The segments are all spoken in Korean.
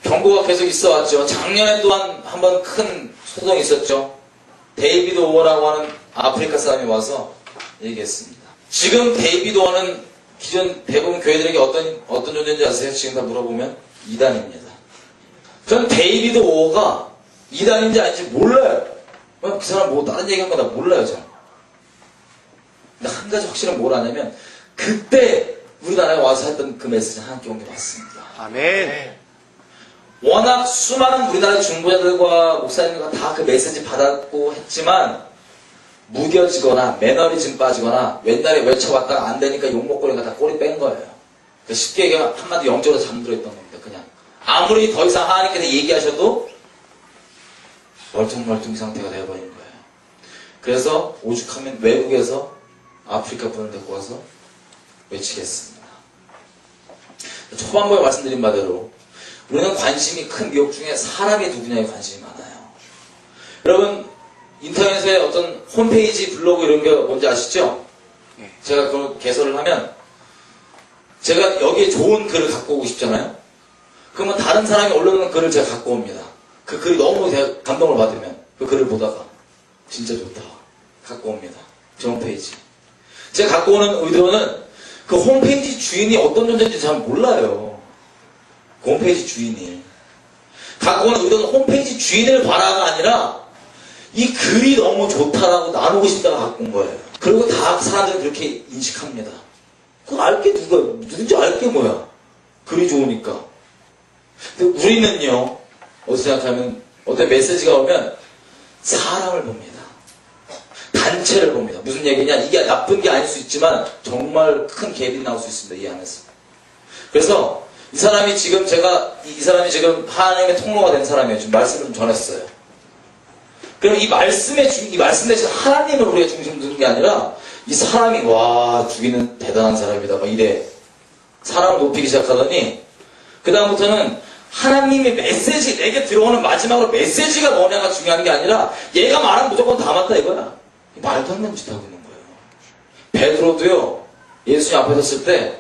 경고가 계속 있어 왔죠. 작년에 또한 한번 큰 소동이 있었죠. 데이비드 오어라고 하는 아프리카 사람이 와서 얘기했습니다. 지금 데이비드 오어는 기존 대부분 교회들에게 어떤 존재인지 아세요? 지금 다 물어보면 이단입니다. 전 데이비드 오어가 이단인지 아닌지 몰라요. 그 사람 뭐 다른 얘기한 거다 몰라요, 저는. 근데 한 가지 확실한 뭘 아냐면 그때 우리나라에 와서 했던 그 메시지 함께 온 게 맞습니다. 아멘. 워낙 수많은 우리나라 중보자들과 목사님들과 다 그 메시지 받았고 했지만 무뎌지거나 매너리즘 빠지거나 옛날에 외쳐왔다가 안 되니까 욕먹거리가 다 꼬리 뺀 거예요. 그러니까 쉽게 얘기하면 한마디 영적으로 잠들어 있던 겁니다. 그냥 아무리 더 이상 하나님께서 얘기하셔도 멀뚱멀뚱 상태가 되어버린 거예요. 그래서 오죽하면 외국에서 아프리카 분을 데리고 와서 외치겠습니다. 초반부에 말씀드린 바대로 우리는 관심이 큰 미혹 중에 사람이 누구냐에 관심이 많아요. 여러분 인터넷에 어떤 홈페이지 블로그 이런 게 뭔지 아시죠? 제가 그걸 개설을 하면 제가 여기에 좋은 글을 갖고 오고 싶잖아요. 그러면 다른 사람이 올려놓은 글을 제가 갖고 옵니다. 그 글이 너무 제가 감동을 받으면 그 글을 보다가 진짜 좋다 갖고 옵니다. 저 홈페이지 제가 갖고 오는 의도는 그 홈페이지 주인이 어떤 존재인지 잘 몰라요. 그 홈페이지 주인이 갖고 오는 의도는 홈페이지 주인을 봐라가 아니라 이 글이 너무 좋다라고 나누고 싶다가 갖고 온 거예요. 그리고 다 사람들은 그렇게 인식합니다. 그거 알게 누군지 알게 뭐야. 글이 좋으니까. 근데 우리는요, 어떻게 생각하면 어떤 메시지가 오면 사람을 봅니다. 단체를 봅니다. 무슨 얘기냐? 이게 나쁜 게 아닐 수 있지만 정말 큰 갭이 나올 수 있습니다. 이 안에서. 그래서 이 사람이 지금 하나님의 통로가 된 사람이에요. 지금 말씀을 좀 전했어요. 그럼 이 말씀 대신 하나님을 우리가 중심 두는 게 아니라 이 사람이 와 죽이는 대단한 사람이다 막 이래 사람을 높이기 시작하더니 그 다음부터는 하나님의 메시지 내게 들어오는 마지막으로 메시지가 뭐냐가 중요한 게 아니라 얘가 말하면 무조건 다 맞다 이거야. 말도 안 되는 짓 하고 있는 거예요. 베드로도요 예수님 앞에 섰을 때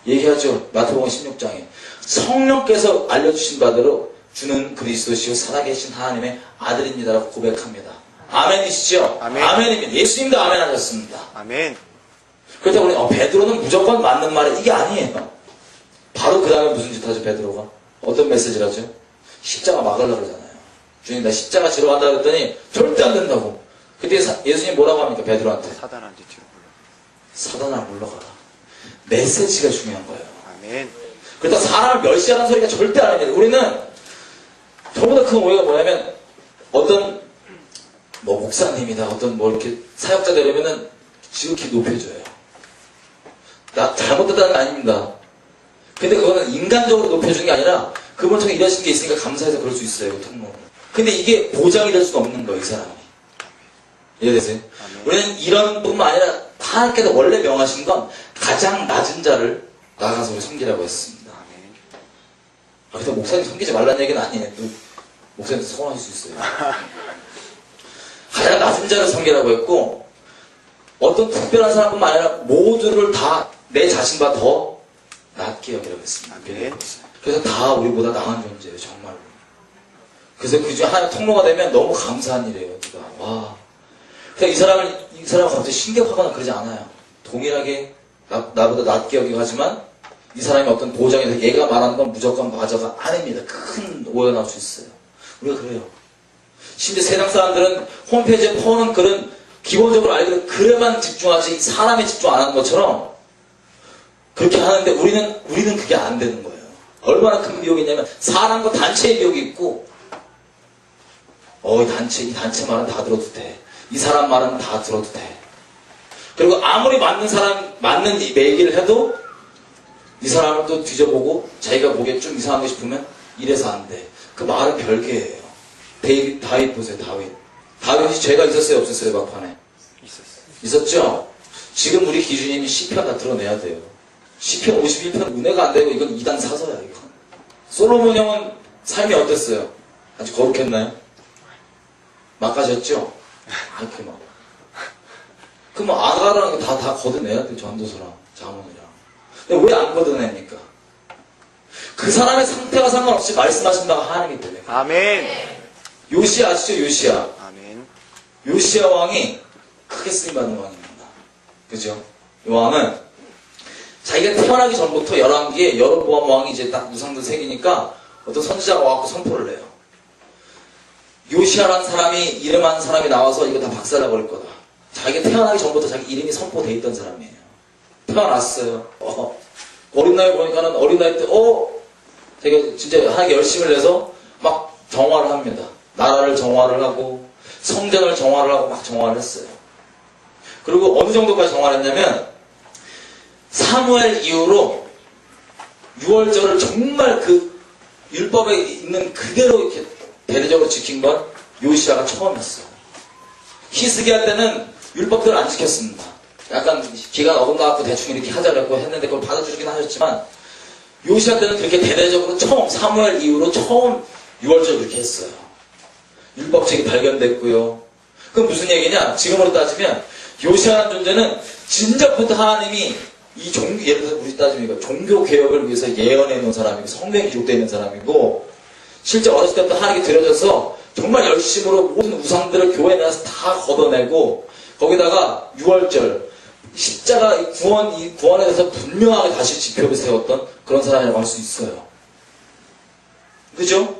얘기하죠. 마태복음 16장에 성령께서 알려주신 바대로 주는 그리스도시요 살아계신 하나님의 아들입니다라고 고백합니다. 아멘이시죠? 아멘. 아멘입니다. 예수님도 아멘 하셨습니다. 아멘. 그렇다고 우리 베드로는 무조건 맞는 말이 이게 아니에요. 바로 그 다음에 무슨 짓 하죠 베드로가? 어떤 메시지를 하죠? 십자가 막으려고 그러잖아요. 주님 나 십자가 지러 간다 그랬더니 절대 안 된다고. 그때 예수님 뭐라고 합니까 베드로한테? 사단한테 뒤로 불러. 사단아 물러가라. 메시지가 중요한 거예요. 아멘. 그렇다고 사람을 멸시하는 소리가 절대 아닙니다. 우리는 저보다 큰 오해가 뭐냐면 어떤 뭐 목사님이다 어떤 뭐 이렇게 사역자 되려면은 지극히 높여줘요. 나 잘못됐다는 게 아닙니다. 근데 그거는 인간적으로 높여주는 게 아니라 그분 통해 일하신 게 있으니까 감사해서 그럴 수 있어요. 그 통로. 근데 이게 보장이 될 수는 없는 거예요. 이 사람이. 이해되세요? 우리는 이런 뿐만 아니라 하나님께서 원래 명하신 건 가장 낮은 자를 나가서 우리 섬기라고 했습니다. 그래서 목사님 섬기지 말라는 얘기는 아니에요. 목사님도 서운하실 수 있어요. 가장 낮은 자를 섬기라고 했고 어떤 특별한 사람뿐만 아니라 모두를 다 내 자신보다 더 낮게 여기라고 했습니다. 그래서 다 우리보다 나은 존재예요. 정말로. 그래서 그 중에 하나 통로가 되면 너무 감사한 일이에요. 네가 와. 그래서 이 사람은 갑자기 신격하거나 그러지 않아요. 동일하게 나보다 낮게 여기고 하지만 이 사람이 어떤 보장에서 얘가 말하는 건 무조건 맞아가 아닙니다. 큰 오해가 나올 수 있어요. 우리가 그래요. 심지어 세상 사람들은 홈페이지에 퍼오는 글은 기본적으로 알기로 글에만 집중하지 사람에 집중 안 하는 것처럼 그렇게 하는데 우리는 그게 안 되는 거예요. 얼마나 큰 미혹이 있냐면 사람과 단체의 미혹이 있고 이 단체 말은 다 들어도 돼. 이 사람 말은 다 들어도 돼. 그리고 아무리 맞는 얘기를 해도 이 사람을 또 뒤져보고 자기가 보기에 좀 이상하게 싶으면 이래서 안 돼. 그 말은 별개예요. 다윗 보세요. 다윗이 죄가 있었어요? 없었어요? 막판에? 있었죠? 지금 우리 기준이 시편 다 드러내야 돼요. 시편 51편 은혜가 안 되고 이건 2단 사서야 이건. 솔로몬 형은 삶이 어땠어요? 아주 거룩했나요? 막가셨죠? 그럼 아가라는 거 다 걷어내야 돼. 전도서랑 자문이랑. 근데 왜 안 걷어냅니까? 그 사람의 상태와 상관없이 말씀하신다고 하나님이 때문에. 아멘. 요시야 아시죠? 요시야. 아멘. 요시야 왕이 크게 쓰임받는 왕입니다. 그죠? 이 왕은 자기가 태어나기 전부터 열왕기에 여로보암 왕이 이제 딱 우상들 새기니까 어떤 선지자가 와갖고 선포를 해요. 요시야라는 사람이, 이름한 사람이 나와서 이거 다 박살나버릴 거다. 자기가 태어나기 전부터 자기 이름이 선포돼 있던 사람이에요. 태어났어요. 어린 나이 보니까는 어린 나이 때, 되게 진짜 하나님께 열심을 내서 막 정화를 합니다. 나라를 정화를 하고, 성전을 정화를 하고 막 정화를 했어요. 그리고 어느 정도까지 정화를 했냐면, 사무엘 이후로 6월절을 정말 그 율법에 있는 그대로 이렇게 대대적으로 지킨 건 요시야가 처음이었어요. 히스기야 때는 율법들을 안 지켰습니다. 약간 기간 어긋나갖고 대충 이렇게 하자고 했는데 그걸 받아주긴 하셨지만 요시야 때는 그렇게 대대적으로 처음, 사무엘 이후로 처음 6월절 그렇게 했어요. 율법책이 발견됐고요. 그럼 무슨 얘기냐? 지금으로 따지면 요시야라는 존재는 진작부터 하나님이 이 예를 들어서 우리 따지면 종교 개혁을 위해서 예언해 놓은 사람이고 성경에 기록되어 있는 사람이고 실제 어렸을 때부터 하나님께 드려져서 정말 열심으로 모든 우상들을 교회 내에서 다 걷어내고 거기다가 6월절 십자가 이 구원에 대해서 분명하게 다시 지표를 세웠던 그런 사람이라고 할 수 있어요. 그죠?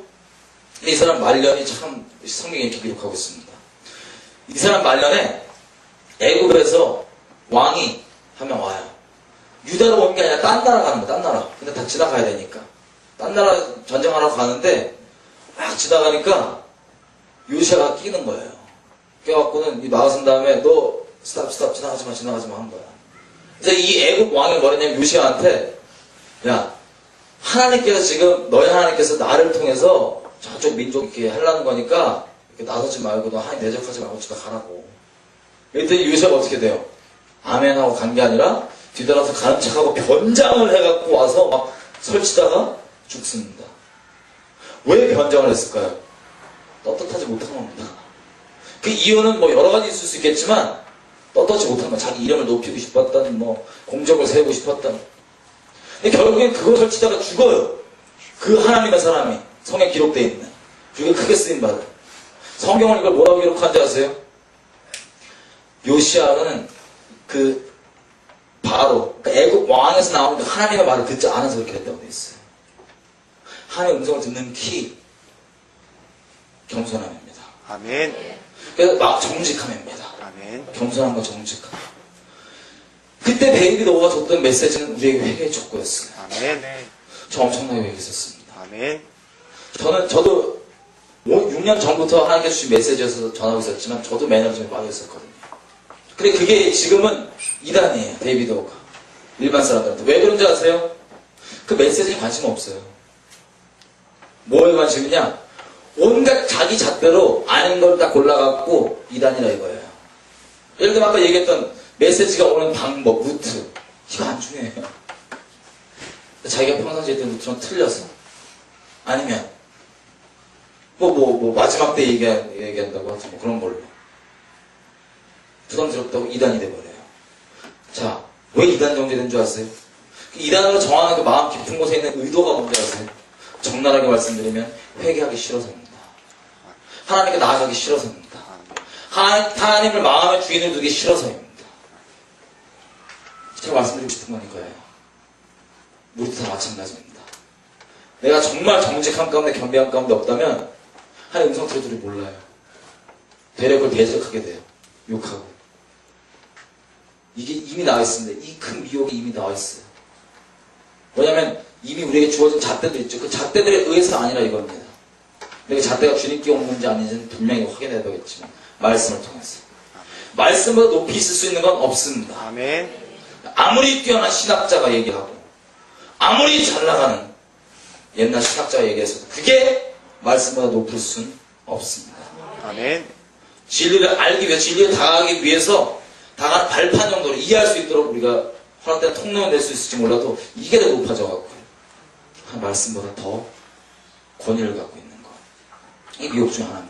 이 사람 말년이 참 성경에 이렇게 기록하고 있습니다. 이 사람 말년에 애굽에서 왕이 한 명 와요. 유다로 온 게 아니라 딴 나라 가는 거야, 딴 나라. 근데 다 지나가야 되니까. 딴 나라 전쟁하러 가는데 막 지나가니까 요시야가 끼는 거예요. 껴갖고는 이 막아선 다음에 너 스탑 지나가지 마 한 거야. 그래서 이 애굽 왕이 뭐랬냐면 요시야한테 야 하나님께서 지금 너희 하나님께서 나를 통해서 저쪽 민족 이렇게 하려는 거니까 이렇게 나서지 말고 너 하나님 대적하지 말고 집에 가라고. 그랬더니 요시야가 어떻게 돼요? 아멘 하고 간 게 아니라 뒤돌아서 가는 척하고 변장을 해갖고 와서 막 설치다가 죽습니다. 왜 변장을 했을까요? 떳떳하지 못한 겁니다. 그 이유는 뭐 여러 가지 있을 수 있겠지만 떳떳지 못한 거. 자기 이름을 높이고 싶었던 뭐 공적을 세우고 싶었던. 근데 결국엔 그걸 설치다가 죽어요. 그 하나님의 사람이 성경에 기록되어 있는 그게 크게 쓰임받아요. 성경은 이걸 뭐라고 기록한지 아세요? 요시야는 그 바로 애굽 왕에서 나오는 하나님의 말을 듣지 않아서 그렇게 됐다고 되어 있어요. 하나님의 음성을 듣는 키 겸손함입니다. 아멘. 그래서 막 정직함입니다. 아멘. 겸손함과 정직함. 그때 데이비드 오가 줬던 메시지는 우리에게 회개의 촉구였어요. 아멘. 저 엄청나게 회개했었습니다. 아멘. 저도 6년 전부터 하나님께서 주신 메시지에서 전하고 있었지만 저도 매너즘에 빠져 있었거든요. 근데 그게 지금은 이단이에요. 데이비드 오가. 일반 사람들한테. 왜 그런지 아세요? 그 메시지에 관심 없어요. 뭐에 관심이냐? 온갖 자기 잣대로 아는 걸 다 골라갖고 이단이라 이거예요. 예를 들면 아까 얘기했던 메시지가 오는 방법, 루트. 이거 안 중요해요. 자기가 평상시에 했던 루트랑 틀려서. 아니면 마지막 때 얘기한다고 하죠. 뭐 그런 걸로. 부담스럽다고 이단이 돼버려요. 자, 왜 이단 정제된 줄 아세요? 이단으로 정하는 그 마음 깊은 곳에 있는 의도가 뭔지 아세요? 적나라하게 말씀드리면 회개하기 싫어서입니다. 하나님께 나아가기 싫어서입니다. 하나님을 마음의 주인을 두기 싫어서입니다. 제가 말씀드리고 싶은 건 이거예요. 우리도 다 마찬가지입니다. 내가 정말 정직함 가운데 겸비함 가운데 없다면 하나님 음성 들어도 몰라요. 되려 그걸 대적하게 돼요. 욕하고. 이게 이미 나와 있습니다. 이 큰 미혹이 이미 나와 있어요. 왜냐면 이미 우리에게 주어진 잣대들 있죠. 그 잣대들에 의해서 아니라 이겁니다. 내가 잣대가 주님께 온 건지 아닌지는 분명히 확인해야 되겠지만 말씀을 통해서. 말씀보다 높이 있을 수 있는 건 없습니다. 아멘. 아무리 뛰어난 신학자가 얘기하고 아무리 잘 나가는 옛날 신학자가 얘기해서도 그게 말씀보다 높을 수는 없습니다. 아멘. 진리를 알기 위해서, 진리를 다가가기 위해서 다가가는 발판 정도로 이해할 수 있도록 우리가 허락된 통로를 낼 수 있을지 몰라도 이게 더 높아져갖고 말씀보다 더 권위를 갖고 있는 것. 이게 미혹 중 하나입니다.